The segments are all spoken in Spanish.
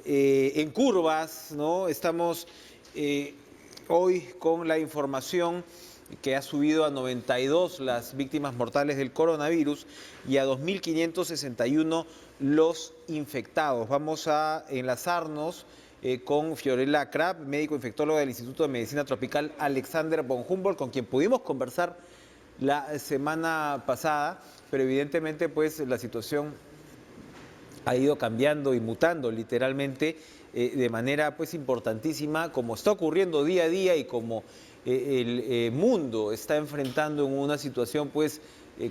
en curvas, ¿no? Estamos hoy con la información que ha subido a 92 las víctimas mortales del coronavirus y a 2.561 los infectados. Vamos a enlazarnos con Fiorella Crab, médico infectóloga del Instituto de Medicina Tropical Alexander von Humboldt, con quien pudimos conversar la semana pasada, pero evidentemente pues la situación ha ido cambiando y mutando literalmente de manera pues importantísima, como está ocurriendo día a día y como el mundo está enfrentando en una situación pues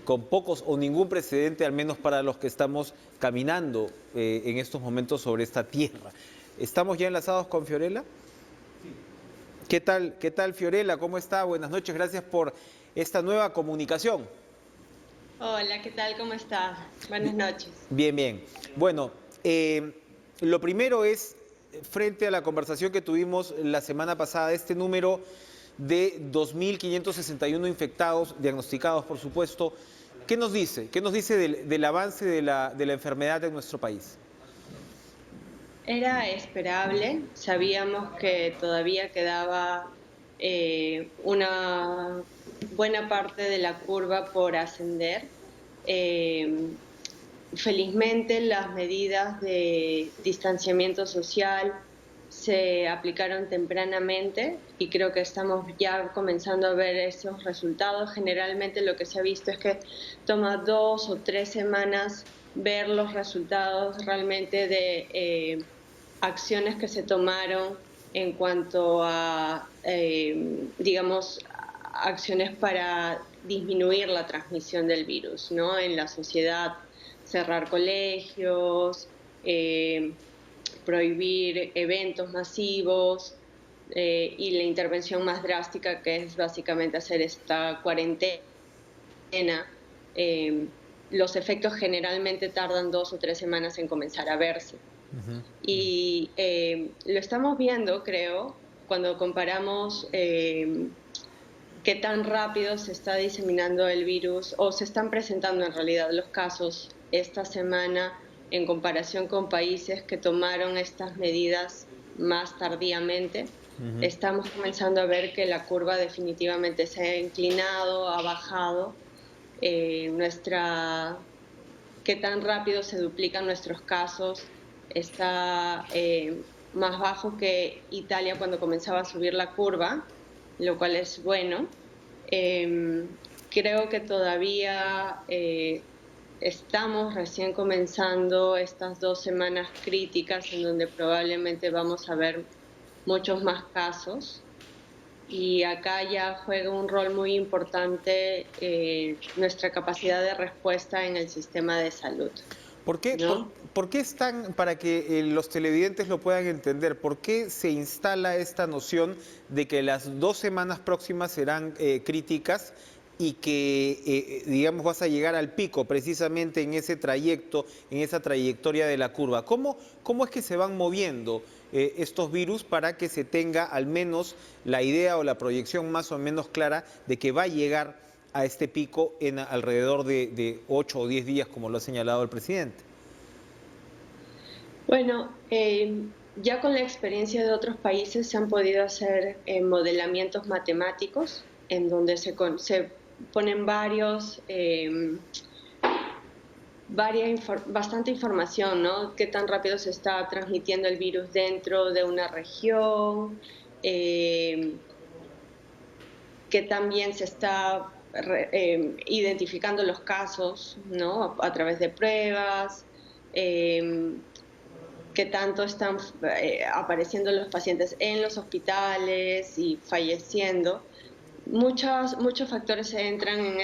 con pocos o ningún precedente, al menos para los que estamos caminando en estos momentos sobre esta tierra. ¿Estamos ya enlazados con Fiorella? ¿Qué tal Fiorella? ¿Cómo está? Buenas noches, gracias por esta nueva comunicación. Hola, ¿qué tal? ¿Cómo estás? Buenas noches. Bien, bien. Bueno, lo primero es, frente a la conversación que tuvimos la semana pasada, este número de 2.561 infectados, diagnosticados por supuesto, ¿qué nos dice? ¿Qué nos dice del avance de la enfermedad en nuestro país? Era esperable, sabíamos que todavía quedaba una buena parte de la curva por ascender. Felizmente las medidas de distanciamiento social se aplicaron tempranamente y creo que estamos ya comenzando a ver esos resultados. Generalmente lo que se ha visto es que toma 2 o 3 semanas ver los resultados realmente de acciones que se tomaron en cuanto a, digamos, acciones para disminuir la transmisión del virus, ¿no? En la sociedad, cerrar colegios, prohibir eventos masivos y la intervención más drástica, que es básicamente hacer esta cuarentena. Los efectos generalmente tardan 2 o 3 semanas en comenzar a verse. Y lo estamos viendo, creo, cuando comparamos qué tan rápido se está diseminando el virus o se están presentando en realidad los casos esta semana en comparación con países que tomaron estas medidas más tardíamente. Estamos comenzando a ver que la curva definitivamente se ha inclinado, ha bajado. Qué tan rápido se duplican nuestros casos está más bajo que Italia cuando comenzaba a subir la curva, lo cual es bueno. Creo que todavía estamos recién comenzando estas 2 semanas críticas en donde probablemente vamos a ver muchos más casos. Y acá ya juega un rol muy importante nuestra capacidad de respuesta en el sistema de salud. ¿Por qué, ¿No? por qué están, para que los televidentes lo puedan entender, por qué se instala esta noción de que las 2 semanas próximas serán críticas y que, digamos, vas a llegar al pico precisamente en ese trayecto, en esa trayectoria de la curva? ¿Cómo es que se van moviendo estos virus para que se tenga al menos la idea o la proyección más o menos clara de que va a llegar a este pico en alrededor de 8 o 10 días, como lo ha señalado el presidente? Bueno, ya con la experiencia de otros países se han podido hacer modelamientos matemáticos en donde se ponen bastante información, ¿no? Qué tan rápido se está transmitiendo el virus dentro de una región, que también se está identificando los casos, ¿no? A través de pruebas, qué tanto están apareciendo los pacientes en los hospitales y falleciendo. Muchos factores entran en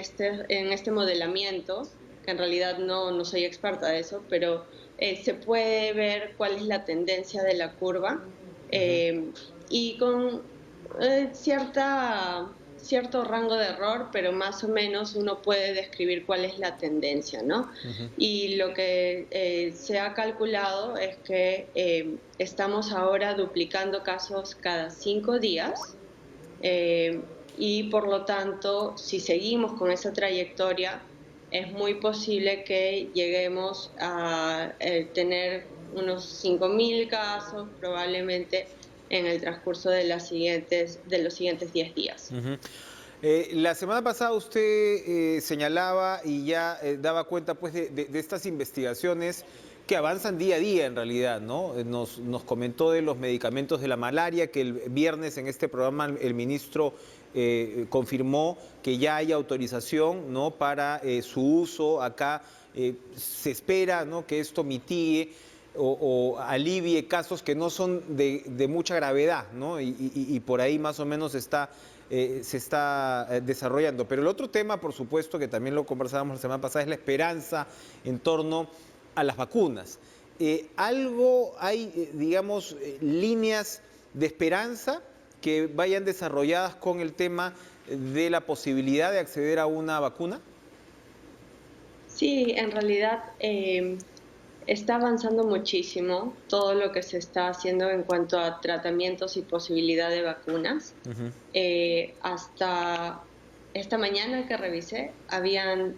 este modelamiento, que en realidad no soy experta de eso, pero se puede ver cuál es la tendencia de la curva y con cierto rango de error, pero más o menos uno puede describir cuál es la tendencia, ¿no? Y lo que se ha calculado es que estamos ahora duplicando casos cada 5 días y por lo tanto, si seguimos con esa trayectoria, es muy posible que lleguemos a tener unos 5.000 casos probablemente en el transcurso de los siguientes 10 días. Ujú. La semana pasada usted señalaba y ya daba cuenta pues de estas investigaciones que avanzan día a día en realidad, ¿no? Nos comentó de los medicamentos de la malaria, que el viernes en este programa el ministro confirmó que ya hay autorización, ¿no?, para su uso acá. Se espera, ¿no?, que esto mitigue o alivie casos que no son de mucha gravedad, ¿no? Y por ahí más o menos se está desarrollando. Pero el otro tema, por supuesto, que también lo conversábamos la semana pasada, es la esperanza en torno a las vacunas. Digamos, líneas de esperanza que vayan desarrolladas con el tema de la posibilidad de acceder a una vacuna? Sí, en realidad está avanzando muchísimo todo lo que se está haciendo en cuanto a tratamientos y posibilidad de vacunas. Ujú. Hasta esta mañana que revisé, habían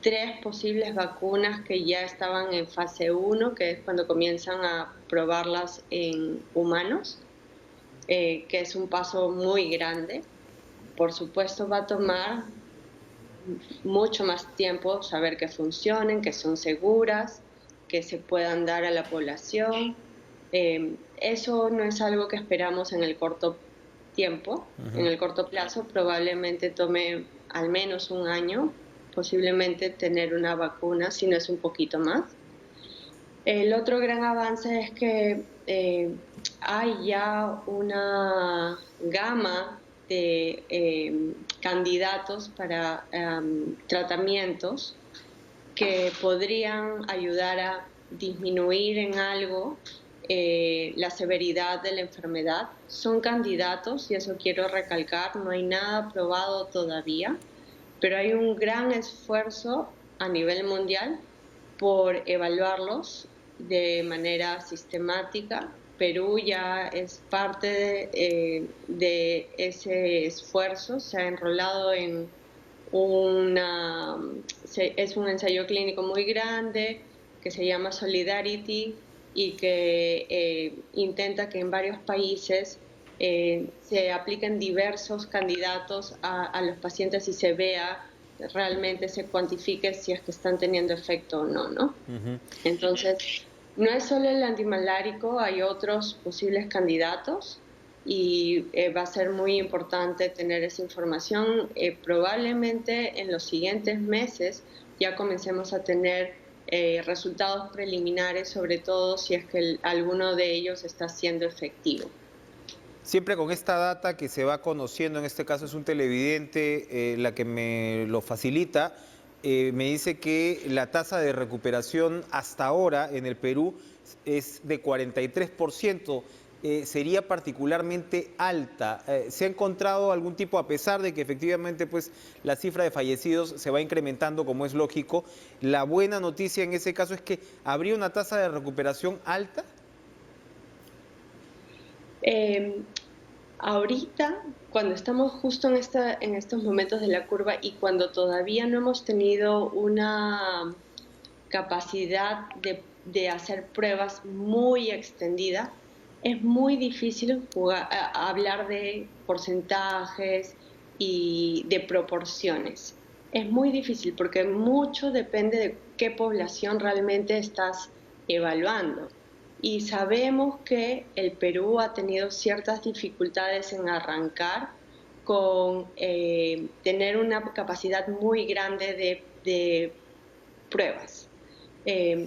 3 posibles vacunas que ya estaban en fase 1, que es cuando comienzan a probarlas en humanos, que es un paso muy grande. Por supuesto, va a tomar mucho más tiempo saber que funcionen, que son seguras, que se puedan dar a la población. Eso no es algo que esperamos en el corto tiempo, en Ujú. el corto plazo. Probablemente tome al menos un año, posiblemente tener una vacuna, si no es un poquito más. El otro gran avance es que hay ya una gama de candidatos para tratamientos que podrían ayudar a disminuir en algo la severidad de la enfermedad. Son candidatos, y eso quiero recalcar, no hay nada probado todavía, pero hay un gran esfuerzo a nivel mundial por evaluarlos de manera sistemática. Perú ya es parte de ese esfuerzo, se ha enrolado en es un ensayo clínico muy grande que se llama Solidarity y que intenta que en varios países se apliquen diversos candidatos a los pacientes y se vea realmente, se cuantifique si es que están teniendo efecto o no, ¿no? Ujú. Entonces, no es solo el antimalárico, hay otros posibles candidatos y va a ser muy importante tener esa información. Probablemente en los siguientes meses ya comencemos a tener resultados preliminares, sobre todo si es que alguno de ellos está siendo efectivo. Siempre con esta data que se va conociendo, en este caso es un televidente la que me lo facilita, me dice que la tasa de recuperación hasta ahora en el Perú es de 43%. Sería particularmente alta. ¿Se ha encontrado algún tipo, a pesar de que efectivamente pues, la cifra de fallecidos se va incrementando como es lógico, la buena noticia en ese caso es que habría una tasa de recuperación alta? Eh, Ahorita, cuando estamos justo en estos momentos de la curva y cuando todavía no hemos tenido una capacidad de hacer pruebas muy extendida, es muy difícil hablar de porcentajes y de proporciones. Es muy difícil porque mucho depende de qué población realmente estás evaluando. Y sabemos que el Perú ha tenido ciertas dificultades en arrancar con tener una capacidad muy grande de pruebas.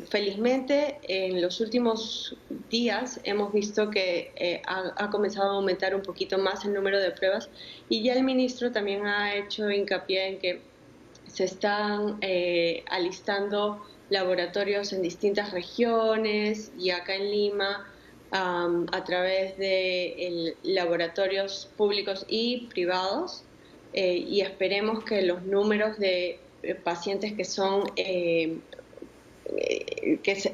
Felizmente, en los últimos días hemos visto que ha comenzado a aumentar un poquito más el número de pruebas y ya el ministro también ha hecho hincapié en que se están alistando laboratorios en distintas regiones y acá en Lima a través de laboratorios públicos y privados y esperemos que los números de pacientes que son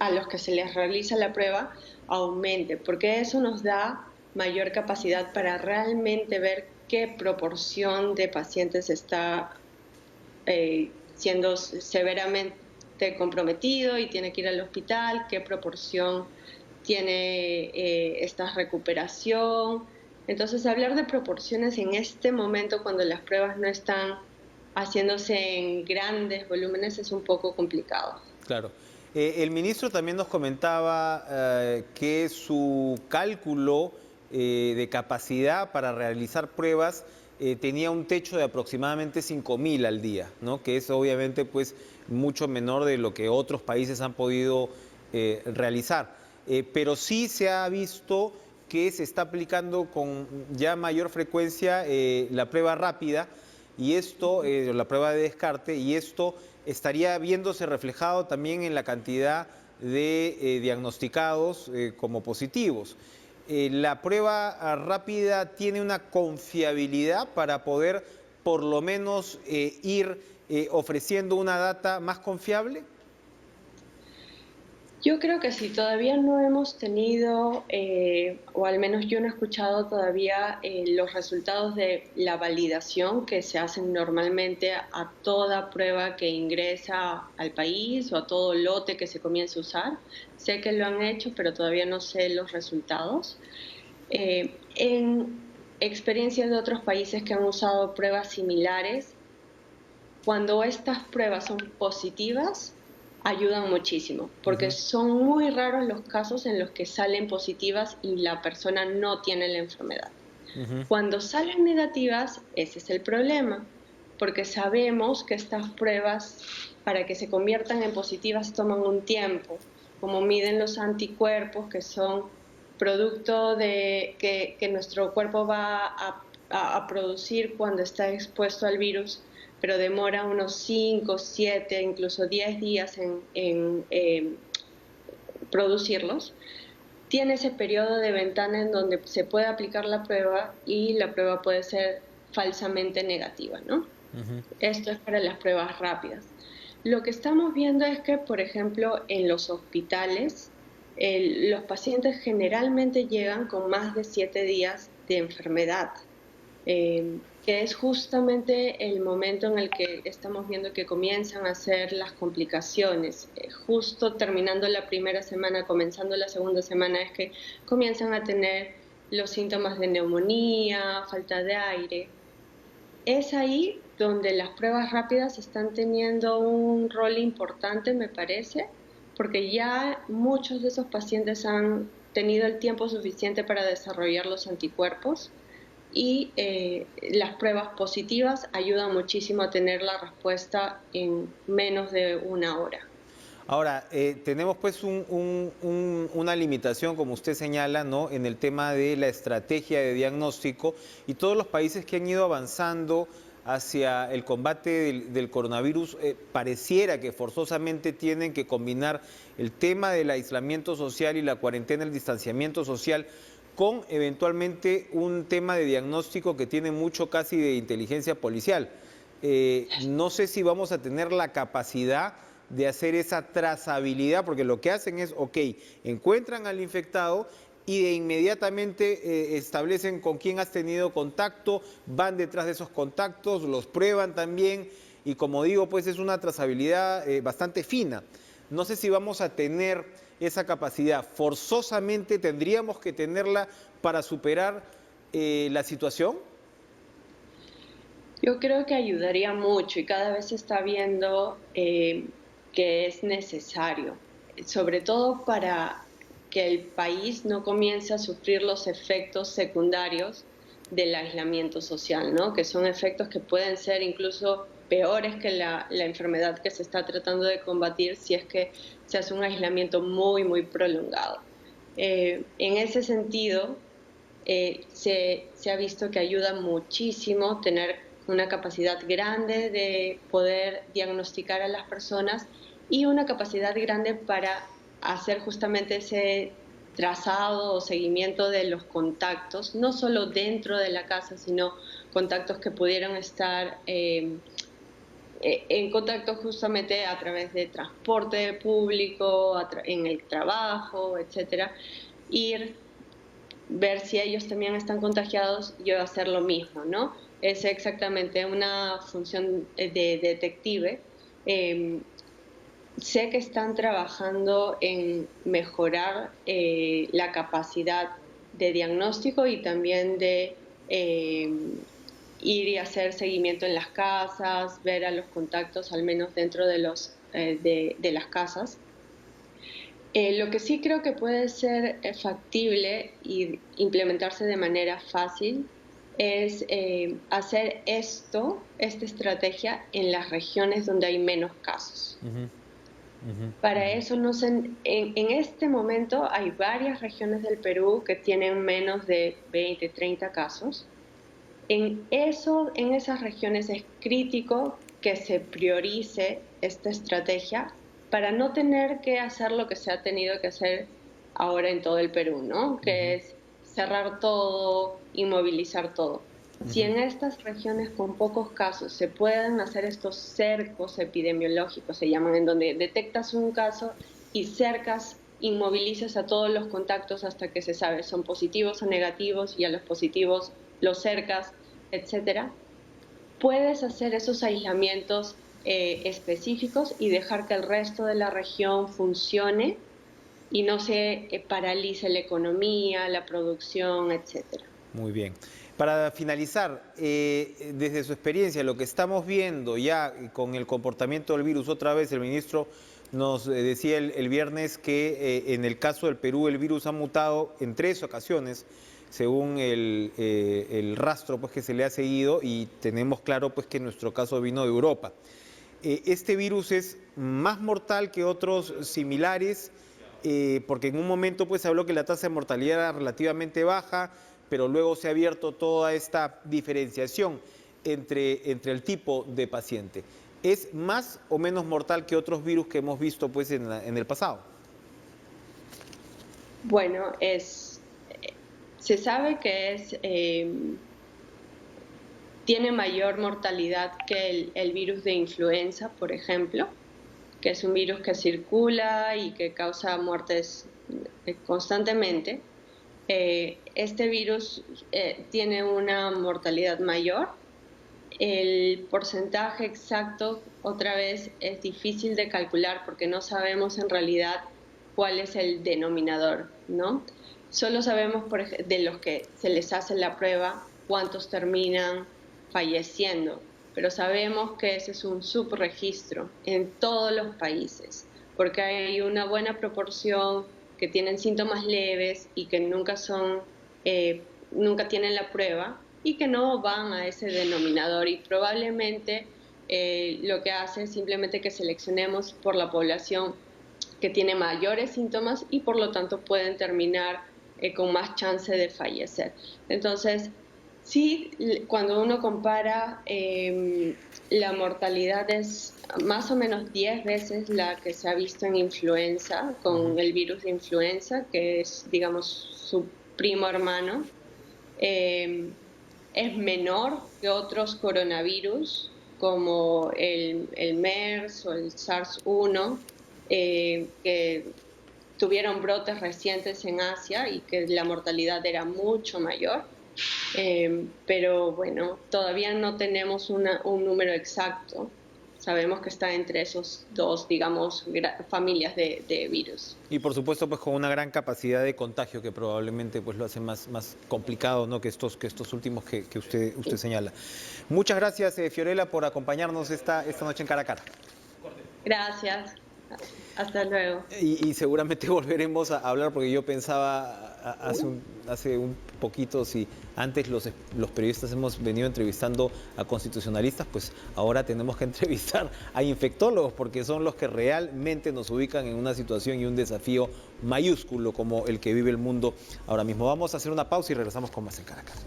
a los que se les realiza la prueba aumente, porque eso nos da mayor capacidad para realmente ver qué proporción de pacientes está siendo severamente comprometido y tiene que ir al hospital, qué proporción tiene esta recuperación. Entonces, hablar de proporciones en este momento, cuando las pruebas no están haciéndose en grandes volúmenes, es un poco complicado. Claro. El ministro también nos comentaba que su cálculo de capacidad para realizar pruebas tenía un techo de aproximadamente 5.000 al día, ¿no? Que es obviamente pues mucho menor de lo que otros países han podido realizar. Pero sí se ha visto que se está aplicando con ya mayor frecuencia la prueba rápida y esto, la prueba de descarte, y esto estaría viéndose reflejado también en la cantidad de diagnosticados como positivos. ¿La prueba rápida tiene una confiabilidad para poder por lo menos ir ofreciendo una data más confiable? Yo creo que sí, todavía no hemos tenido, o al menos yo no he escuchado todavía los resultados de la validación que se hacen normalmente a toda prueba que ingresa al país o a todo lote que se comience a usar. Sé que lo han hecho, pero todavía no sé los resultados. En experiencias de otros países que han usado pruebas similares, cuando estas pruebas son positivas, ayudan muchísimo, porque son muy raros los casos en los que salen positivas y la persona no tiene la enfermedad. Cuando salen negativas, ese es el problema, porque sabemos que estas pruebas, para que se conviertan en positivas, toman un tiempo, como miden los anticuerpos, que son producto de que nuestro cuerpo va a producir cuando está expuesto al virus, pero demora unos 5, 7, incluso 10 días en producirlos. Tiene ese periodo de ventana en donde se puede aplicar la prueba y la prueba puede ser falsamente negativa, ¿no? Esto es para las pruebas rápidas. Lo que estamos viendo es que, por ejemplo, en los hospitales, los pacientes generalmente llegan con más de 7 días de enfermedad, que es justamente el momento en el que estamos viendo que comienzan a ser las complicaciones. Justo terminando la primera semana, comenzando la segunda semana, es que comienzan a tener los síntomas de neumonía, falta de aire. Es ahí donde las pruebas rápidas están teniendo un rol importante, me parece, porque ya muchos de esos pacientes han tenido el tiempo suficiente para desarrollar los anticuerpos y las pruebas positivas ayudan muchísimo a tener la respuesta en menos de una hora. Ahora, tenemos pues una limitación, como usted señala, ¿no?, en el tema de la estrategia de diagnóstico, y todos los países que han ido avanzando hacia el combate del coronavirus pareciera que forzosamente tienen que combinar el tema del aislamiento social y la cuarentena, el distanciamiento social, con eventualmente un tema de diagnóstico que tiene mucho casi de inteligencia policial. No sé si vamos a tener la capacidad de hacer esa trazabilidad, porque lo que hacen es, ok, encuentran al infectado y de inmediatamente establecen con quién has tenido contacto, van detrás de esos contactos, los prueban también, y como digo, pues es una trazabilidad bastante fina. No sé si vamos a tener esa capacidad. Forzosamente tendríamos que tenerla para superar la situación. Yo creo que ayudaría mucho y cada vez se está viendo que es necesario, sobre todo para que el país no comience a sufrir los efectos secundarios del aislamiento social, ¿no? Que son efectos que pueden ser incluso peores que la enfermedad que se está tratando de combatir si es que se hace un aislamiento muy, muy prolongado. En ese sentido, se ha visto que ayuda muchísimo tener una capacidad grande de poder diagnosticar a las personas y una capacidad grande para hacer justamente ese trazado o seguimiento de los contactos, no solo dentro de la casa, sino contactos que pudieran estar en contacto justamente a través de transporte público, en el trabajo, etcétera, ver si ellos también están contagiados y yo hacer lo mismo, ¿no? Es exactamente una función de detective. sé que están trabajando en mejorar la capacidad de diagnóstico y también de ir y hacer seguimiento en las casas, ver a los contactos al menos dentro de las casas. Lo que sí creo que puede ser factible y implementarse de manera fácil es hacer esta estrategia en las regiones donde hay menos casos. Para eso, en este momento hay varias regiones del Perú que tienen menos de 20, 30 casos. En esas regiones es crítico que se priorice esta estrategia para no tener que hacer lo que se ha tenido que hacer ahora en todo el Perú, ¿no? Que es cerrar todo, inmovilizar todo. Si en estas regiones con pocos casos se pueden hacer estos cercos epidemiológicos, se llaman, en donde detectas un caso y cercas, inmovilizas a todos los contactos hasta que se sabe son positivos o negativos, y a los positivos los cercas, etcétera, puedes hacer esos aislamientos específicos y dejar que el resto de la región funcione y no se paralice la economía, la producción, etcétera. Muy bien. Para finalizar, desde su experiencia, lo que estamos viendo ya con el comportamiento del virus, otra vez el ministro nos decía el viernes que en el caso del Perú el virus ha mutado en 3 ocasiones, según el rastro pues, que se le ha seguido, y tenemos claro pues, que en nuestro caso vino de Europa. Este virus es más mortal que otros similares, porque en un momento pues, se habló que la tasa de mortalidad era relativamente baja, pero luego se ha abierto toda esta diferenciación entre el tipo de paciente. ¿Es más o menos mortal que otros virus que hemos visto pues, en el pasado? Bueno, se sabe que tiene mayor mortalidad que el virus de influenza, por ejemplo, que es un virus que circula y que causa muertes constantemente. Este virus tiene una mortalidad mayor. El porcentaje exacto, otra vez, es difícil de calcular porque no sabemos en realidad cuál es el denominador, ¿no? Solo sabemos de los que se les hace la prueba cuántos terminan falleciendo, pero sabemos que ese es un subregistro en todos los países, porque hay una buena proporción que tienen síntomas leves y que nunca tienen la prueba y que no van a ese denominador, y probablemente lo que hace es simplemente que seleccionemos por la población que tiene mayores síntomas y por lo tanto pueden terminar con más chance de fallecer. Entonces, sí, cuando uno compara, la mortalidad es más o menos 10 veces la que se ha visto en influenza, con el virus de influenza, que es, digamos, su primo hermano. Es menor que otros coronavirus, como el MERS o el SARS-1, que tuvieron brotes recientes en Asia y que la mortalidad era mucho mayor. Pero bueno, todavía no tenemos un número exacto. Sabemos que está entre esos dos, digamos, familias de virus. Y por supuesto, pues con una gran capacidad de contagio que probablemente pues, lo hace más complicado, ¿no? que estos últimos que usted señala. Muchas gracias, Fiorella, por acompañarnos esta noche en Cara a Cara. Gracias. Hasta luego. Y seguramente volveremos a hablar, porque yo pensaba hace un poquito, si antes los periodistas hemos venido entrevistando a constitucionalistas, pues ahora tenemos que entrevistar a infectólogos, porque son los que realmente nos ubican en una situación y un desafío mayúsculo como el que vive el mundo ahora mismo. Vamos a hacer una pausa y regresamos con más en Cara a Cara.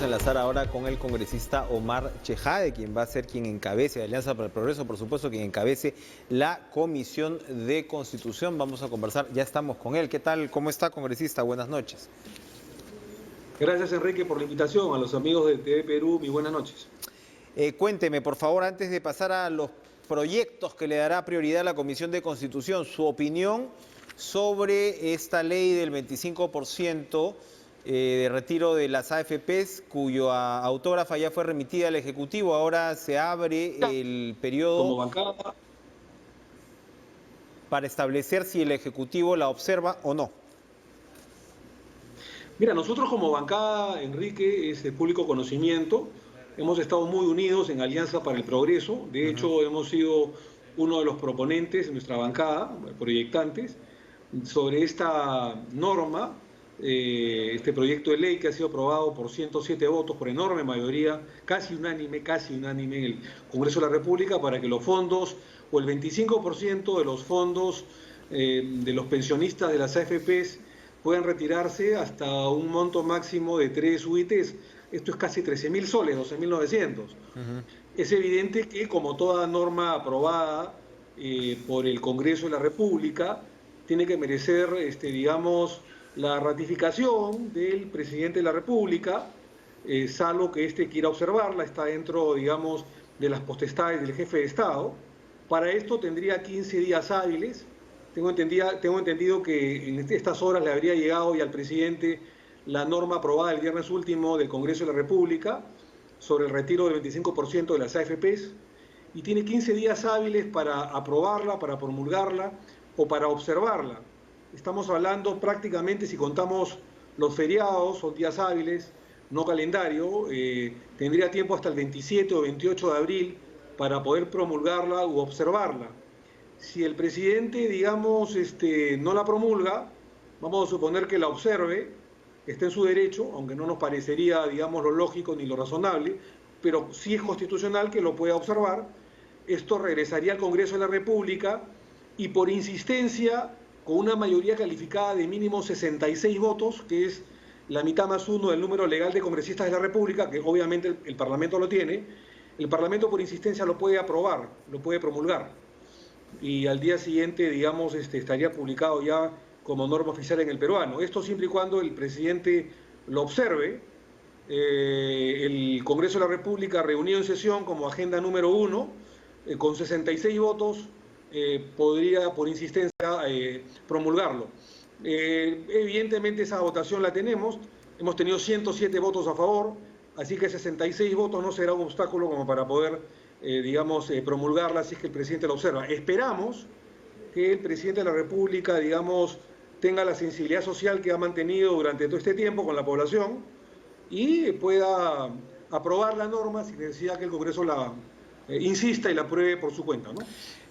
Enlazar ahora con el congresista Omar Chejade, quien va a ser quien encabece, de Alianza para el Progreso, por supuesto, quien encabece la Comisión de Constitución. Vamos a conversar, ya estamos con él. ¿Qué tal? ¿Cómo está, congresista? Buenas noches. Gracias, Enrique, por la invitación. A los amigos de TV Perú, mis buenas noches. Cuénteme, por favor, antes de pasar a los proyectos que le dará prioridad a la Comisión de Constitución. Su opinión sobre esta ley del 25% de retiro de las AFPs, cuya autógrafa ya fue remitida al Ejecutivo. Ahora se abre el periodo Como bancada, para establecer si el Ejecutivo la observa o no. mira, nosotros como bancada, Enrique, es de público conocimiento, hemos estado muy unidos en Alianza para el Progreso. De hecho, hemos sido uno de los proponentes en nuestra bancada, proyectantes, sobre esta norma, este proyecto de ley que ha sido aprobado por 107 votos, por enorme mayoría, casi unánime en el Congreso de la República, para que los fondos, o el 25% de los fondos de los pensionistas de las AFPs puedan retirarse hasta un monto máximo de 3 UITs. Esto es casi 13.000 soles, 12.900. Es evidente que, como toda norma aprobada por el Congreso de la República, tiene que merecer, digamos, la ratificación del presidente de la República, salvo que éste quiera observarla, está dentro, digamos, de las potestades del jefe de Estado. Para esto tendría 15 días hábiles. Tengo entendido que en estas horas le habría llegado ya al presidente la norma aprobada el viernes último del Congreso de la República sobre el retiro del 25% de las AFPs, y tiene 15 días hábiles para aprobarla, para promulgarla o para observarla. Estamos hablando prácticamente, si contamos los feriados, son días hábiles, no calendario, tendría tiempo hasta el 27 o 28 de abril para poder promulgarla u observarla. Si el presidente, digamos, no la promulga, vamos a suponer que la observe, está en su derecho, aunque no nos parecería, digamos, lo lógico ni lo razonable, pero sí es constitucional que lo pueda observar. Esto regresaría al Congreso de la República y, por insistencia, con una mayoría calificada de mínimo 66 votos, que es la mitad más uno del número legal de congresistas de la República, que obviamente el Parlamento lo tiene, el Parlamento por insistencia lo puede aprobar, lo puede promulgar. Y al día siguiente, digamos, estaría publicado ya como norma oficial en el peruano. Esto siempre y cuando el presidente lo observe. El Congreso de la República, reunido en sesión como agenda número 1, con 66 votos, podría, por insistencia, promulgarlo. Evidentemente esa votación la tenemos, hemos tenido 107 votos a favor, así que 66 votos no será un obstáculo como para poder, digamos, promulgarla, así es que el presidente la observa. Esperamos que el presidente de la República, digamos, tenga la sensibilidad social que ha mantenido durante todo este tiempo con la población y pueda aprobar la norma sin necesidad que el Congreso la insista y la apruebe por su cuenta, ¿no?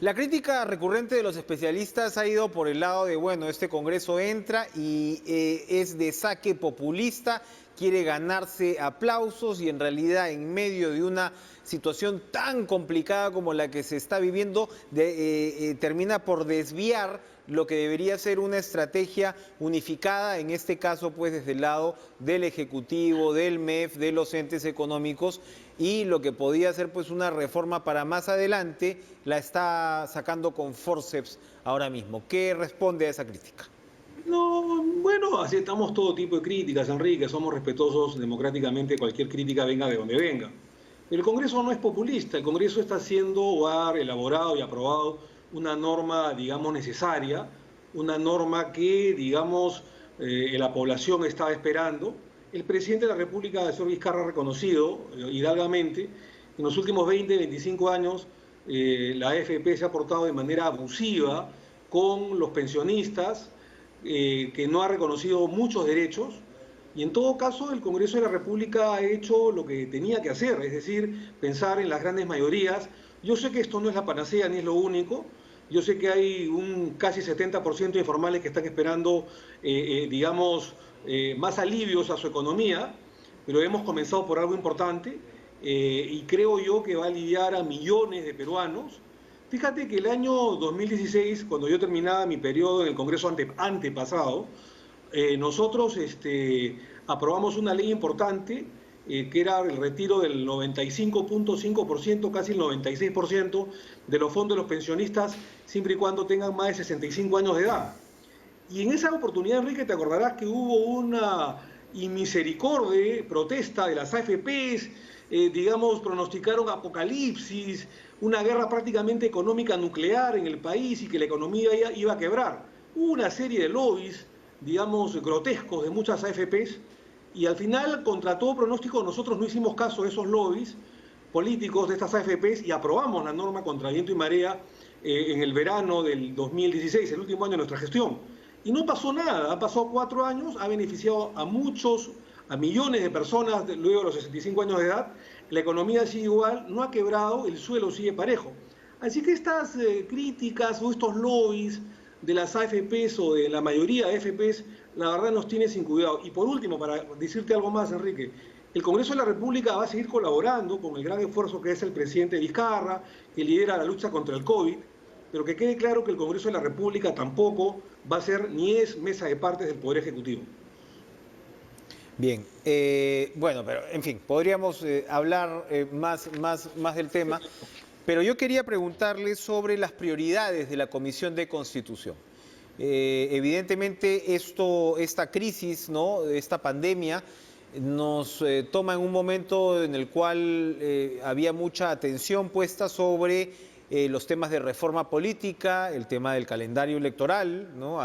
La crítica recurrente de los especialistas ha ido por el lado de, bueno, este Congreso entra y es de saque populista, quiere ganarse aplausos y en realidad en medio de una situación tan complicada como la que se está viviendo, termina por desviar lo que debería ser una estrategia unificada, en este caso pues desde el lado del Ejecutivo, del MEF, de los entes económicos, y lo que podía ser pues una reforma para más adelante la está sacando con forceps ahora mismo. ¿Qué responde a esa crítica? No, bueno, aceptamos todo tipo de críticas, Enrique, somos respetuosos democráticamente, cualquier crítica venga de donde venga. El Congreso no es populista, el Congreso está haciendo o ha elaborado y aprobado una norma, digamos, necesaria, una norma que, digamos, la población estaba esperando. El presidente de la República, el señor Vizcarra, ha reconocido hidalgamente que en los últimos 20, 25 años la AFP se ha portado de manera abusiva con los pensionistas, que no ha reconocido muchos derechos, y en todo caso el Congreso de la República ha hecho lo que tenía que hacer, es decir, pensar en las grandes mayorías. Yo sé que esto no es la panacea ni es lo único, yo sé que hay un casi 70% de informales que están esperando, digamos, más alivios a su economía, pero hemos comenzado por algo importante y creo yo que va a aliviar a millones de peruanos. Fíjate que el año 2016, cuando yo terminaba mi periodo en el Congreso antepasado, nosotros aprobamos una ley importante que era el retiro del 95.5%, casi el 96% de los fondos de los pensionistas, siempre y cuando tengan más de 65 años de edad. Y en esa oportunidad, Enrique, te acordarás que hubo una inmisericordia protesta de las AFPs, digamos, pronosticaron apocalipsis, una guerra prácticamente económica nuclear en el país y que la economía iba a quebrar. Hubo una serie de lobbies, digamos, grotescos de muchas AFPs y al final, contra todo pronóstico, nosotros no hicimos caso de esos lobbies políticos de estas AFPs y aprobamos la norma contra viento y marea en el verano del 2016, el último año de nuestra gestión. Y no pasó nada, han pasado 4 años, ha beneficiado a millones de personas luego de los 65 años de edad, la economía sigue igual, no ha quebrado, el suelo sigue parejo. Así que estas críticas o estos lobbies de las AFPs o de la mayoría de AFPs, la verdad nos tiene sin cuidado. Y por último, para decirte algo más, Enrique, el Congreso de la República va a seguir colaborando con el gran esfuerzo que es el presidente Vizcarra, que lidera la lucha contra el COVID, pero que quede claro que el Congreso de la República tampoco va a ser ni es mesa de partes del Poder Ejecutivo. Bien, bueno, pero en fin, podríamos hablar más del tema, pero yo quería preguntarle sobre las prioridades de la Comisión de Constitución. Evidentemente esta crisis, ¿no?, esta pandemia, nos toma en un momento en el cual había mucha atención puesta sobre los temas de reforma política, el tema del calendario electoral, ¿no?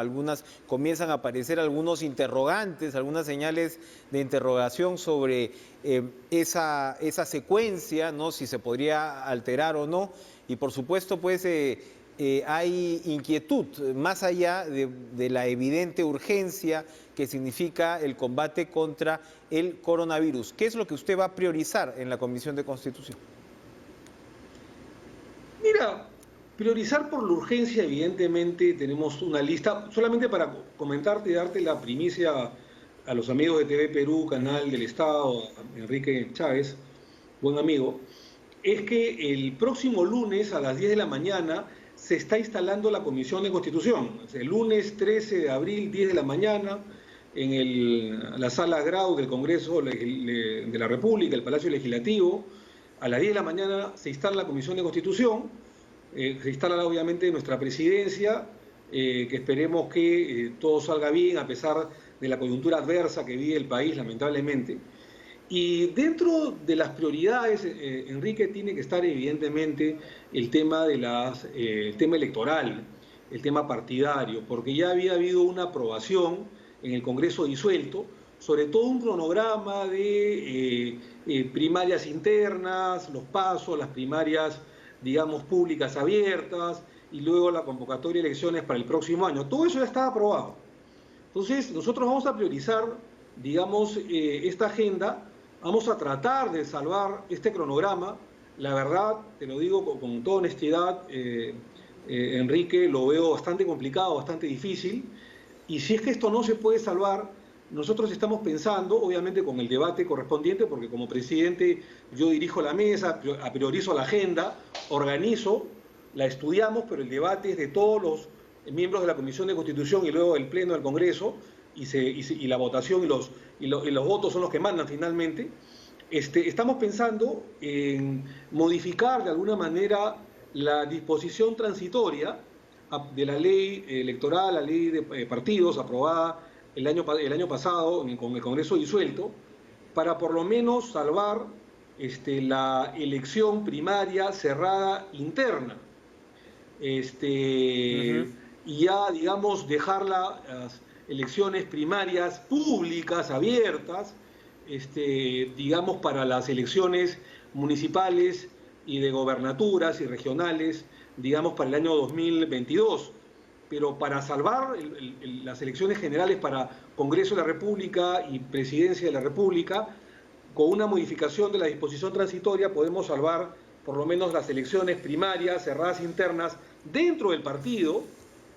Comienzan a aparecer algunos interrogantes, algunas señales de interrogación sobre esa secuencia, ¿no?, si se podría alterar o no, y por supuesto pues hay inquietud más allá de la evidente urgencia que significa el combate contra el coronavirus. ¿Qué es lo que usted va a priorizar en la Comisión de Constitución? Mira, priorizar por la urgencia, evidentemente tenemos una lista, solamente para comentarte y darte la primicia a los amigos de TV Perú, Canal del Estado, a Enrique Chávez, buen amigo, es que el próximo lunes a las 10 de la mañana se está instalando la Comisión de Constitución. El lunes 13 de abril, 10 de la mañana, en la sala Grau del Congreso de la República, el Palacio Legislativo. A las 10 de la mañana se instala la Comisión de Constitución, se instala obviamente nuestra presidencia, que esperemos que todo salga bien a pesar de la coyuntura adversa que vive el país, lamentablemente. Y dentro de las prioridades, Enrique, tiene que estar evidentemente el tema el tema electoral, el tema partidario, porque ya había habido una aprobación en el Congreso disuelto, sobre todo un cronograma de primarias internas, los pasos, las primarias, digamos, públicas abiertas, y luego la convocatoria de elecciones para el próximo año. Todo eso ya está aprobado. Entonces, nosotros vamos a priorizar, digamos, esta agenda. Vamos a tratar de salvar este cronograma. La verdad, te lo digo con toda honestidad, Enrique, lo veo bastante complicado, bastante difícil. Y si es que esto no se puede salvar, nosotros estamos pensando, obviamente con el debate correspondiente, porque como presidente yo dirijo la mesa, priorizo la agenda, organizo, la estudiamos, pero el debate es de todos los miembros de la Comisión de Constitución y luego del Pleno del Congreso, y la votación y los votos son los que mandan finalmente. Estamos pensando en modificar de alguna manera la disposición transitoria de la ley electoral, la ley de partidos aprobada el año pasado con el Congreso disuelto, para por lo menos salvar la elección primaria cerrada interna. Y ya, digamos, dejar las elecciones primarias públicas, abiertas, digamos, para las elecciones municipales y de gobernaturas y regionales, digamos, para el año 2022. Pero para salvar las elecciones generales para Congreso de la República y Presidencia de la República, con una modificación de la disposición transitoria podemos salvar por lo menos las elecciones primarias, cerradas internas, dentro del partido,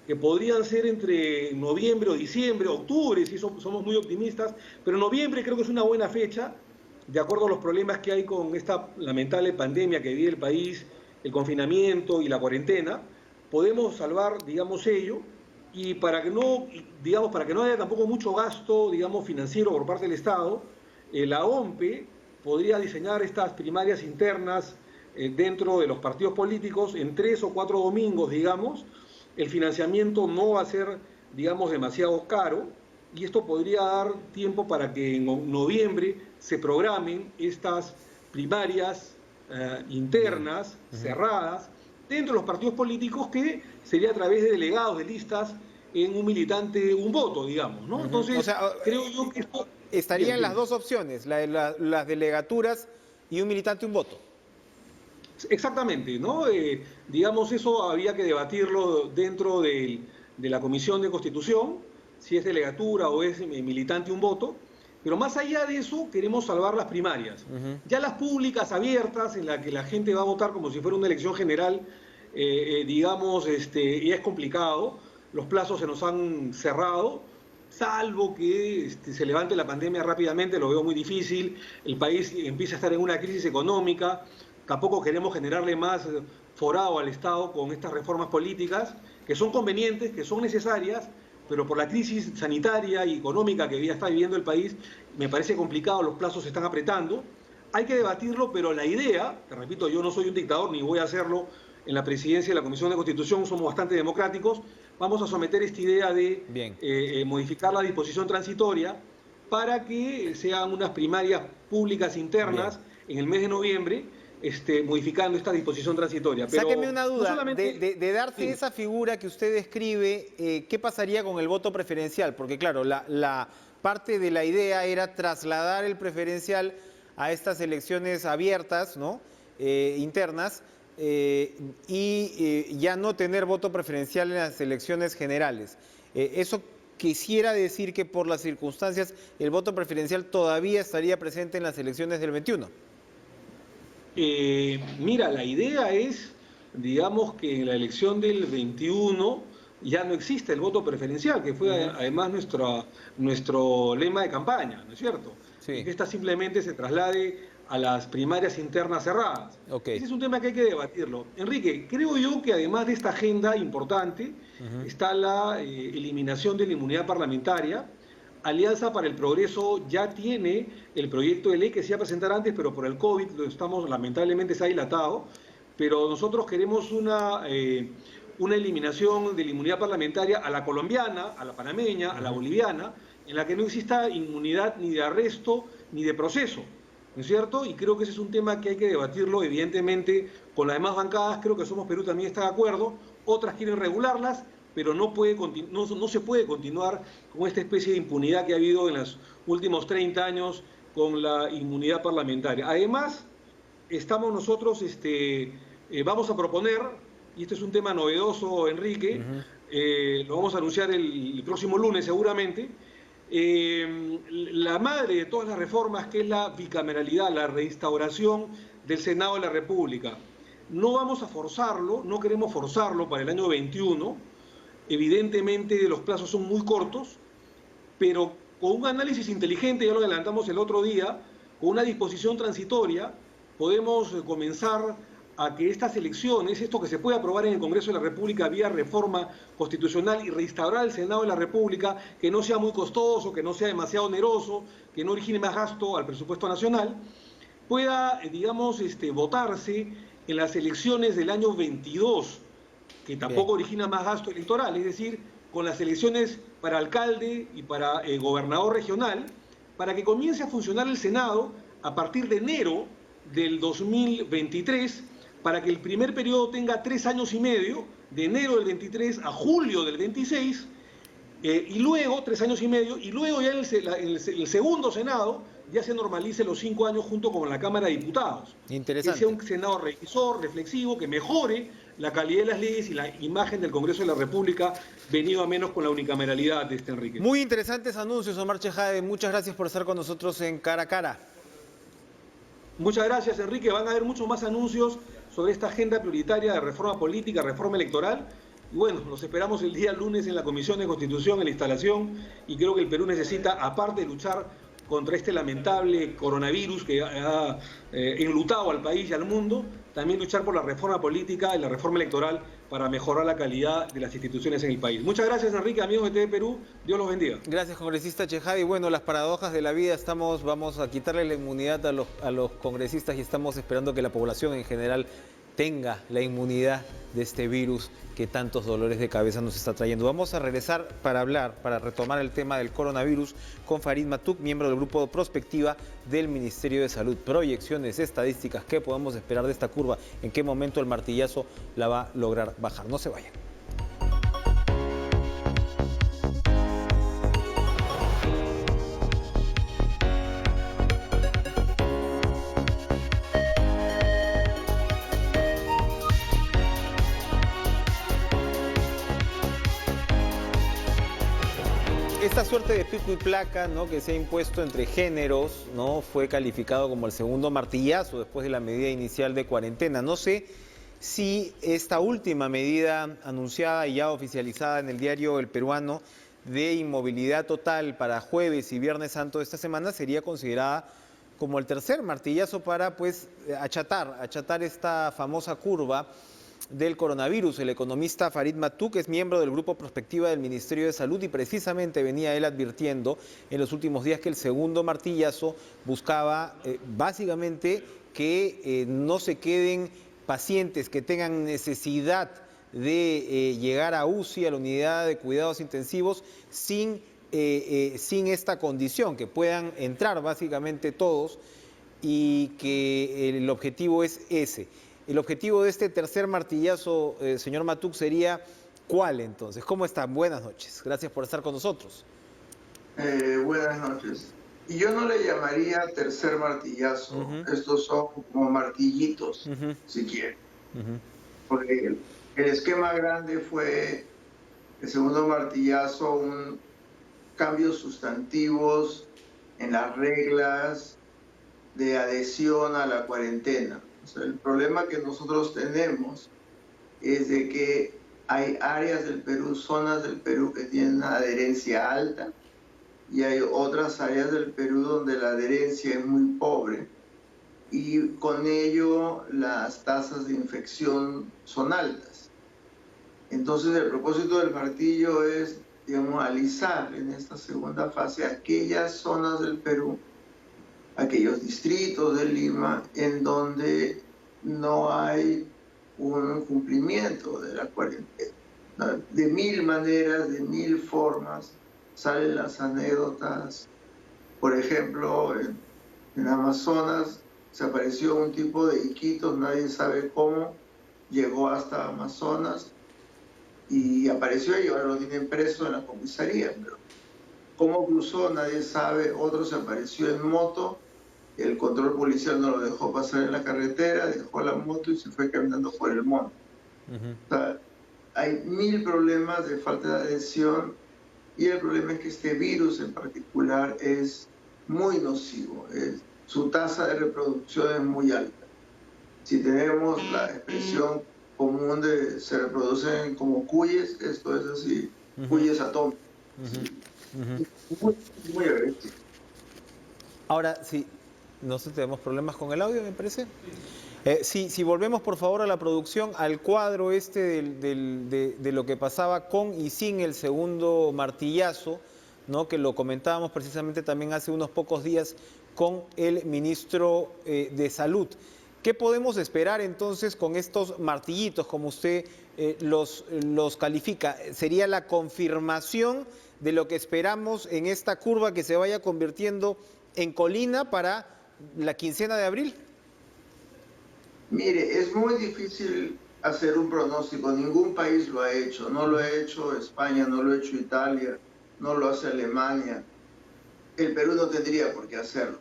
que podrían ser entre noviembre o diciembre, octubre, si somos muy optimistas, pero noviembre creo que es una buena fecha, de acuerdo a los problemas que hay con esta lamentable pandemia que vive el país, el confinamiento y la cuarentena. Podemos salvar, digamos, ello, y para que no haya tampoco mucho gasto, digamos, financiero por parte del Estado, la OMPE podría diseñar estas primarias internas dentro de los partidos políticos en 3 o 4 domingos, digamos. El financiamiento no va a ser, digamos, demasiado caro, y esto podría dar tiempo para que en noviembre se programen estas primarias internas, cerradas, dentro de los partidos políticos, que sería a través de delegados de listas en un militante, un voto, digamos, ¿no? Entonces, o sea, creo yo que esto... estarían Bien, las dos opciones, las delegaturas y un militante, un voto. Exactamente, ¿no? Digamos, eso había que debatirlo dentro de la Comisión de Constitución, si es delegatura o es militante un voto, pero más allá de eso queremos salvar las primarias. Ya las públicas, abiertas, en las que la gente va a votar como si fuera una elección general, digamos, ya es complicado, los plazos se nos han cerrado, salvo que se levante la pandemia rápidamente, lo veo muy difícil, el país empieza a estar en una crisis económica. Tampoco queremos generarle más forado al Estado con estas reformas políticas, que son convenientes, que son necesarias, pero por la crisis sanitaria y económica que ya está viviendo el país, me parece complicado, los plazos se están apretando. Hay que debatirlo, pero la idea, te repito, yo no soy un dictador ni voy a hacerlo en la presidencia de la Comisión de Constitución, somos bastante democráticos, vamos a someter esta idea de modificar la disposición transitoria para que sean unas primarias públicas internas en el mes de noviembre, modificando esta disposición transitoria. Pero sáqueme una duda, no solamente... de darse esa figura que usted describe, ¿qué pasaría con el voto preferencial? Porque claro, la parte de la idea era trasladar el preferencial a estas elecciones abiertas, ¿no? Internas, y ya no tener voto preferencial en las elecciones generales. Eso quisiera decir que por las circunstancias el voto preferencial todavía estaría presente en las elecciones del 21. Mira, la idea es, digamos, que en la elección del 21 ya no existe el voto preferencial, que fue además nuestro lema de campaña, ¿no es cierto? Sí. Y que esta simplemente se traslade a las primarias internas cerradas. Okay. Ese es un tema que hay que debatirlo. Enrique, creo yo que además de esta agenda importante está la eliminación de la inmunidad parlamentaria. Alianza para el Progreso ya tiene el proyecto de ley que se iba a presentar antes, pero por el COVID lamentablemente se ha dilatado, pero nosotros queremos una eliminación de la inmunidad parlamentaria a la colombiana, a la panameña, a la boliviana, en la que no exista inmunidad ni de arresto ni de proceso, ¿no es cierto? Y creo que ese es un tema que hay que debatirlo, evidentemente, con las demás bancadas. Creo que Somos Perú también está de acuerdo, otras quieren regularlas, pero no se puede continuar con esta especie de impunidad que ha habido en los últimos 30 años con la inmunidad parlamentaria. Además, estamos nosotros, vamos a proponer, y este es un tema novedoso, Enrique, lo vamos a anunciar el próximo lunes seguramente, la madre de todas las reformas, que es la bicameralidad, la reinstauración del Senado de la República. No vamos a forzarlo, no queremos forzarlo para el año 21, evidentemente los plazos son muy cortos, pero con un análisis inteligente, ya lo adelantamos el otro día, con una disposición transitoria, podemos comenzar a que estas elecciones, esto que se puede aprobar en el Congreso de la República vía reforma constitucional y reinstaurar el Senado de la República, que no sea muy costoso, que no sea demasiado oneroso, que no origine más gasto al presupuesto nacional, pueda, digamos, votarse en las elecciones del año 22, que tampoco origina más gasto electoral, es decir, con las elecciones para alcalde y para gobernador regional, para que comience a funcionar el Senado a partir de enero del 2023, para que el primer periodo tenga 3 años y medio, de enero del 23 a julio del 26, y luego, 3 años y medio, y luego ya el segundo Senado ya se normalice los 5 años junto con la Cámara de Diputados. Interesante. Que sea un Senado revisor, reflexivo, que mejore la calidad de las leyes y la imagen del Congreso de la República, venido a menos con la unicameralidad de Enrique. Muy interesantes anuncios, Omar Chejade. Muchas gracias por estar con nosotros en Cara a Cara. Muchas gracias, Enrique. Van a haber muchos más anuncios sobre esta agenda prioritaria de reforma política, reforma electoral. Y bueno, los esperamos el día lunes en la Comisión de Constitución, en la instalación, y creo que el Perú necesita, aparte de luchar contra este lamentable coronavirus que ha enlutado al país y al mundo, también luchar por la reforma política y la reforma electoral para mejorar la calidad de las instituciones en el país. Muchas gracias, Enrique, amigos de TV Perú. Dios los bendiga. Gracias, congresista Chejade. Y bueno, las paradojas de la vida, vamos a quitarle la inmunidad a los congresistas y estamos esperando que la población en general tenga la inmunidad de este virus que tantos dolores de cabeza nos está trayendo. Vamos a regresar para retomar el tema del coronavirus con Farid Matuk, miembro del grupo de prospectiva del Ministerio de Salud. Proyecciones, estadísticas, ¿qué podemos esperar de esta curva? ¿En qué momento el martillazo la va a lograr bajar? No se vayan. Esta suerte de pico y placa, ¿no?, que se ha impuesto entre géneros, ¿no?, fue calificado como el segundo martillazo después de la medida inicial de cuarentena. No sé si esta última medida anunciada y ya oficializada en el diario El Peruano de inmovilidad total para jueves y viernes santo de esta semana sería considerada como el tercer martillazo para, pues, achatar esta famosa curva del coronavirus. El economista Farid Matuk es miembro del grupo prospectiva del Ministerio de Salud y precisamente venía él advirtiendo en los últimos días que el segundo martillazo buscaba básicamente que no se queden pacientes que tengan necesidad de llegar a UCI, a la unidad de cuidados intensivos, sin esta condición, que puedan entrar básicamente todos, y que el objetivo es ese. El objetivo de este tercer martillazo, señor Matuk, sería ¿cuál entonces? ¿Cómo están? Buenas noches. Gracias por estar con nosotros. Buenas noches. Y yo no le llamaría tercer martillazo. Estos son como martillitos, si quieren. Porque el esquema grande fue el segundo martillazo, un cambios sustantivos en las reglas de adhesión a la cuarentena. O sea, el problema que nosotros tenemos es de que hay áreas del Perú, zonas del Perú que tienen una adherencia alta y hay otras áreas del Perú donde la adherencia es muy pobre y con ello las tasas de infección son altas. Entonces el propósito del martillo es, digamos, alisar en esta segunda fase aquellas zonas del Perú, aquellos distritos de Lima en donde no hay un cumplimiento de la cuarentena. De mil maneras, de mil formas, salen las anécdotas. Por ejemplo, en Amazonas se apareció un tipo de Iquitos, nadie sabe cómo, llegó hasta Amazonas y apareció y ahora lo tienen preso en la comisaría. Pero cómo cruzó, nadie sabe. Otro se apareció en moto, el control policial no lo dejó pasar en la carretera, dejó la moto y se fue caminando por el monte. O sea, hay mil problemas de falta de adhesión y el problema es que este virus en particular es muy nocivo. Su tasa de reproducción es muy alta. Si tenemos la expresión común de se reproducen como cuyes, esto es así, cuyes atómicos. Muy agresivo. Ahora, sí, no sé, tenemos problemas con el audio, me parece. Si volvemos por favor a la producción, al cuadro este de lo que pasaba con y sin el segundo martillazo, ¿no?, que lo comentábamos precisamente también hace unos pocos días con el ministro de Salud. ¿Qué podemos esperar entonces con estos martillitos, como usted los califica? ¿Sería la confirmación de lo que esperamos en esta curva que se vaya convirtiendo en colina para la quincena de abril? Mire, es muy difícil hacer un pronóstico. Ningún país lo ha hecho. No lo ha hecho España, no lo ha hecho Italia, no lo hace Alemania. El Perú no tendría por qué hacerlo.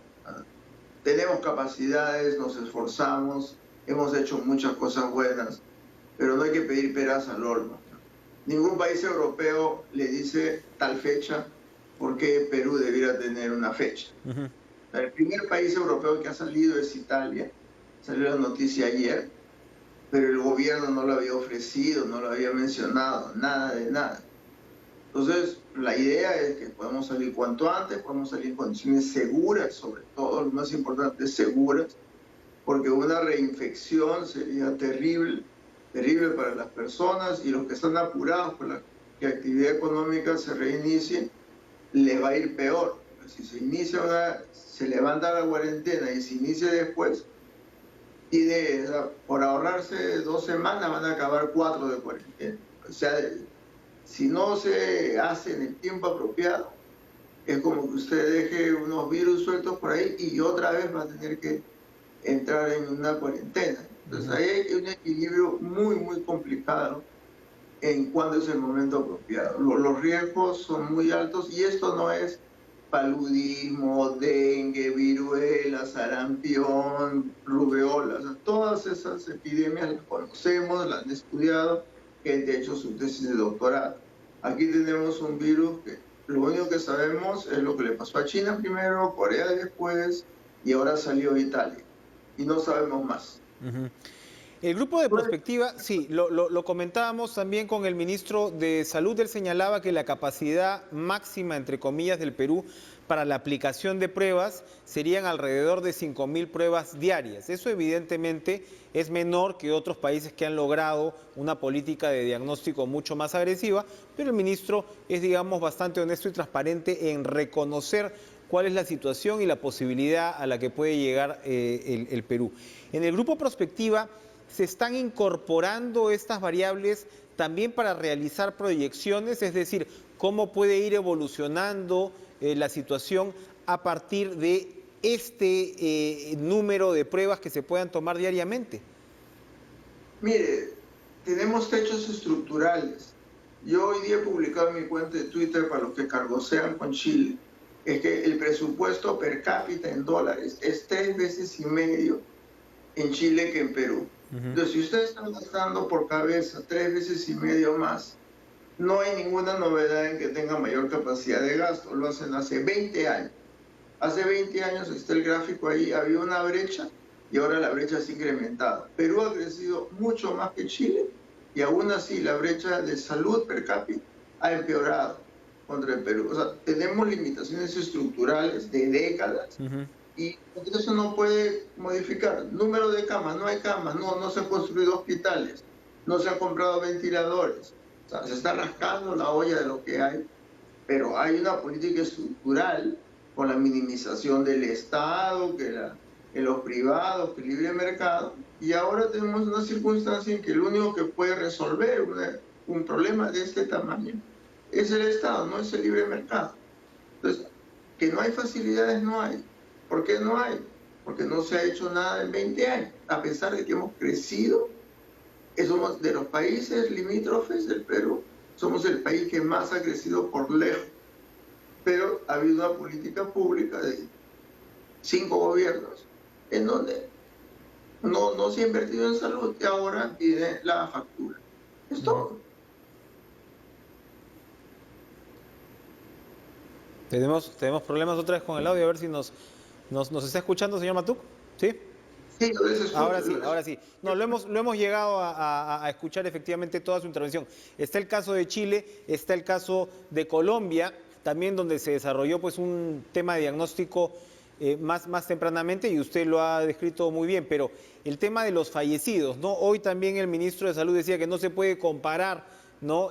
Tenemos capacidades, nos esforzamos, hemos hecho muchas cosas buenas, pero no hay que pedir peras al olmo. Ningún país europeo le dice tal fecha porque Perú debiera tener una fecha. El primer país europeo que ha salido es Italia. Salió la noticia ayer, pero el gobierno no lo había ofrecido, no lo había mencionado, nada de nada. Entonces, la idea es que podemos salir cuanto antes, podemos salir en condiciones seguras, sobre todo, lo más importante, seguras, porque una reinfección sería terrible, terrible para las personas y los que están apurados por la que la actividad económica se reinicie, les va a ir peor. Si se inicia se levanta la cuarentena y se inicia después, y por ahorrarse 2 semanas van a acabar 4 de cuarentena. O sea, si no se hace en el tiempo apropiado, es como que usted deje unos virus sueltos por ahí y otra vez va a tener que entrar en una cuarentena. Entonces ahí hay un equilibrio muy, muy complicado en cuándo es el momento apropiado. Los riesgos son muy altos y esto no es paludismo, dengue, viruela, sarampión, rubeola. O sea, todas esas epidemias las conocemos, las han estudiado, gente ha hecho su tesis de doctorado. Aquí tenemos un virus que lo único que sabemos es lo que le pasó a China primero, Corea después y ahora salió Italia. Y no sabemos más. El grupo de prospectiva, sí, lo comentábamos también con el ministro de Salud. Él señalaba que la capacidad máxima, entre comillas, del Perú para la aplicación de pruebas serían alrededor de 5.000 pruebas diarias. Eso evidentemente es menor que otros países que han logrado una política de diagnóstico mucho más agresiva, pero el ministro es, digamos, bastante honesto y transparente en reconocer cuál es la situación y la posibilidad a la que puede llegar el Perú. En el grupo prospectiva se están incorporando estas variables también para realizar proyecciones, es decir, cómo puede ir evolucionando la situación a partir de este número de pruebas que se puedan tomar diariamente. Mire, tenemos techos estructurales. Yo hoy día he publicado en mi cuenta de Twitter, para los que cargosean con Chile, es que el presupuesto per cápita en dólares es 3,5 veces en Chile que en Perú. Entonces, si ustedes están gastando por cabeza 3,5 veces más, no hay ninguna novedad en que tenga mayor capacidad de gasto. Lo hacen hace 20 años. Hace 20 años, está el gráfico ahí, había una brecha y ahora la brecha se ha incrementado. Perú ha crecido mucho más que Chile y aún así la brecha de salud per cápita ha empeorado contra el Perú. O sea, tenemos limitaciones estructurales de décadas y eso no puede modificar. Número de camas, no hay camas, no se han construido hospitales, no se han comprado ventiladores. O sea, se está rascando la olla de lo que hay, pero hay una política estructural con la minimización del Estado, que los privados, que el libre mercado, y ahora tenemos una circunstancia en que lo único que puede resolver un problema de este tamaño es el Estado, no es el libre mercado. Entonces, que no hay facilidades, no hay. ¿Por qué no hay? Porque no se ha hecho nada en 20 años, a pesar de que hemos crecido. Somos de los países limítrofes del Perú, somos el país que más ha crecido por lejos. Pero ha habido una política pública de 5 gobiernos en donde no se ha invertido en salud y ahora viene la factura. Es todo. Tenemos problemas otra vez con el audio, a ver si nos está escuchando, señor Matuk. ¿Sí? Sí, ahora sí. No, lo hemos llegado a escuchar efectivamente toda su intervención. Está el caso de Chile, está el caso de Colombia, también donde se desarrolló pues un tema de diagnóstico más tempranamente y usted lo ha descrito muy bien, pero el tema de los fallecidos, ¿no? Hoy también el ministro de Salud decía que no se puede comparar, ¿no?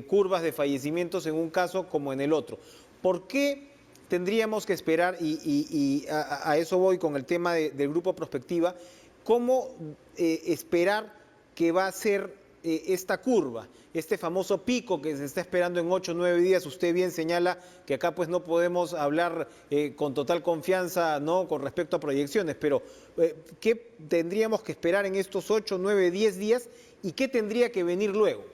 Curvas de fallecimientos en un caso como en el otro. ¿Por qué tendríamos que esperar, y a eso voy con el tema del grupo prospectiva, cómo esperar que va a ser esta curva, este famoso pico que se está esperando en 8 o 9 días? Usted bien señala que acá pues no podemos hablar con total confianza, ¿no?, con respecto a proyecciones, pero ¿qué tendríamos que esperar en estos 8, 9, 10 días y qué tendría que venir luego?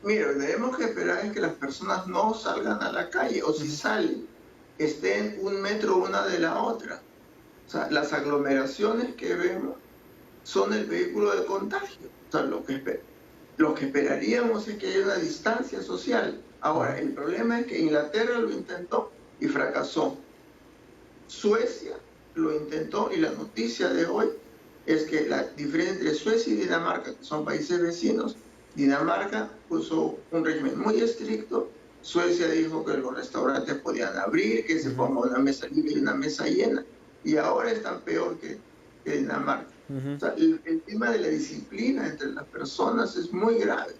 Mira, debemos que esperar es que las personas no salgan a la calle, o si salen, estén 1 metro una de la otra. O sea, las aglomeraciones que vemos son el vehículo de contagio. O sea, lo que esperaríamos es que haya una distancia social. Ahora, el problema es que Inglaterra lo intentó y fracasó. Suecia lo intentó y la noticia de hoy es que la diferencia entre Suecia y Dinamarca, que son países vecinos, Dinamarca puso un régimen muy estricto, Suecia dijo que los restaurantes podían abrir, que se ponga una mesa libre y una mesa llena, y ahora están peor que Dinamarca. O sea, el tema de la disciplina entre las personas es muy grave,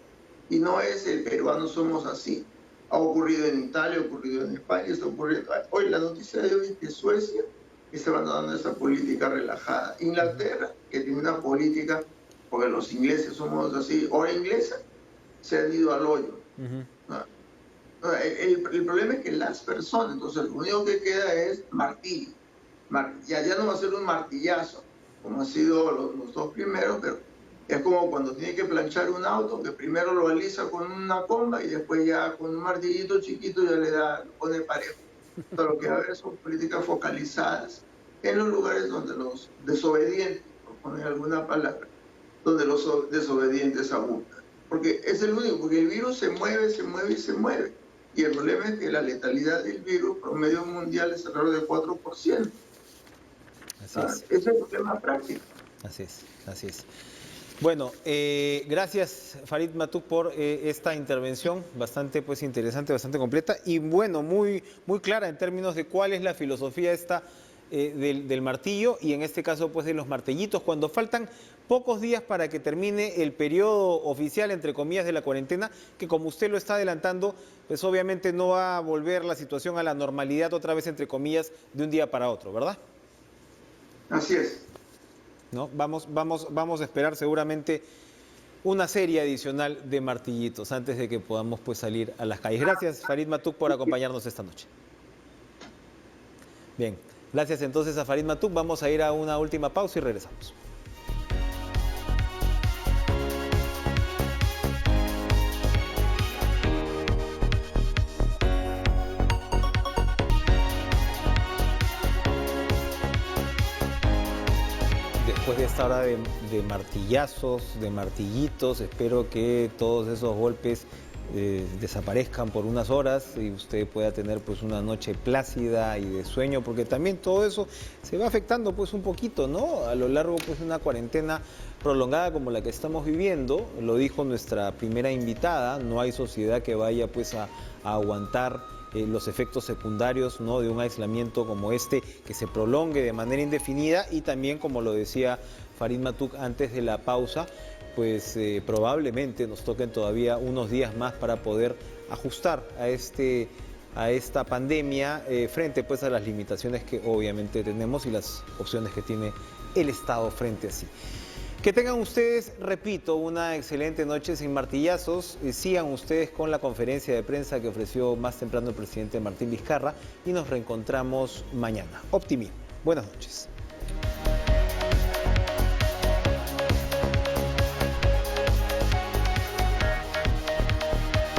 y no es el peruano somos así. Ha ocurrido en Italia, ha ocurrido en España, está ocurriendo. Hoy la noticia de hoy es que Suecia está abandonando esa política relajada. Inglaterra, que tiene una política, porque los ingleses somos así, hora inglesa, se han ido al hoyo. ¿No? El problema es que las personas, entonces lo único que queda es martillo. Ya no va a ser un martillazo, como han sido los dos primeros, pero es como cuando tiene que planchar un auto, que primero lo alisa con una comba y después ya con un martillito chiquito ya lo pone parejo. Entonces, lo que va a haber son políticas focalizadas en los lugares donde los desobedientes, por poner alguna palabra, donde los desobedientes abundan. Porque es el único, porque el virus se mueve, se mueve y se mueve. Y el problema es que la letalidad del virus promedio mundial es alrededor del 4%. Así es. Ese es el problema práctico. Así es, así es. Bueno, gracias Farid Matuk por esta intervención bastante pues interesante, bastante completa y bueno, muy clara en términos de cuál es la filosofía esta del martillo y en este caso pues de los martillitos cuando faltan pocos días para que termine el periodo oficial entre comillas de la cuarentena que como usted lo está adelantando pues obviamente no va a volver la situación a la normalidad otra vez entre comillas de un día para otro, ¿verdad? Así es. ¿No? Vamos a esperar seguramente una serie adicional de martillitos antes de que podamos pues salir a las calles. Gracias Farid Matuk por acompañarnos esta noche. Bien, gracias entonces a Farid Matuk. Vamos a ir a una última pausa y regresamos. Después de esta hora de martillazos, de martillitos, espero que todos esos golpes desaparezcan por unas horas y usted pueda tener pues una noche plácida y de sueño, porque también todo eso se va afectando pues un poquito, ¿no? A lo largo pues de una cuarentena prolongada como la que estamos viviendo, lo dijo nuestra primera invitada, no hay sociedad que vaya pues a aguantar los efectos secundarios, ¿no? De un aislamiento como este que se prolongue de manera indefinida y también, como lo decía Farid Matuk antes de la pausa, pues probablemente nos toquen todavía unos días más para poder ajustar a esta pandemia frente pues a las limitaciones que obviamente tenemos y las opciones que tiene el Estado frente a sí. Que tengan ustedes, repito, una excelente noche sin martillazos. Sigan ustedes con la conferencia de prensa que ofreció más temprano el presidente Martín Vizcarra y nos reencontramos mañana. Optimismo. Buenas noches.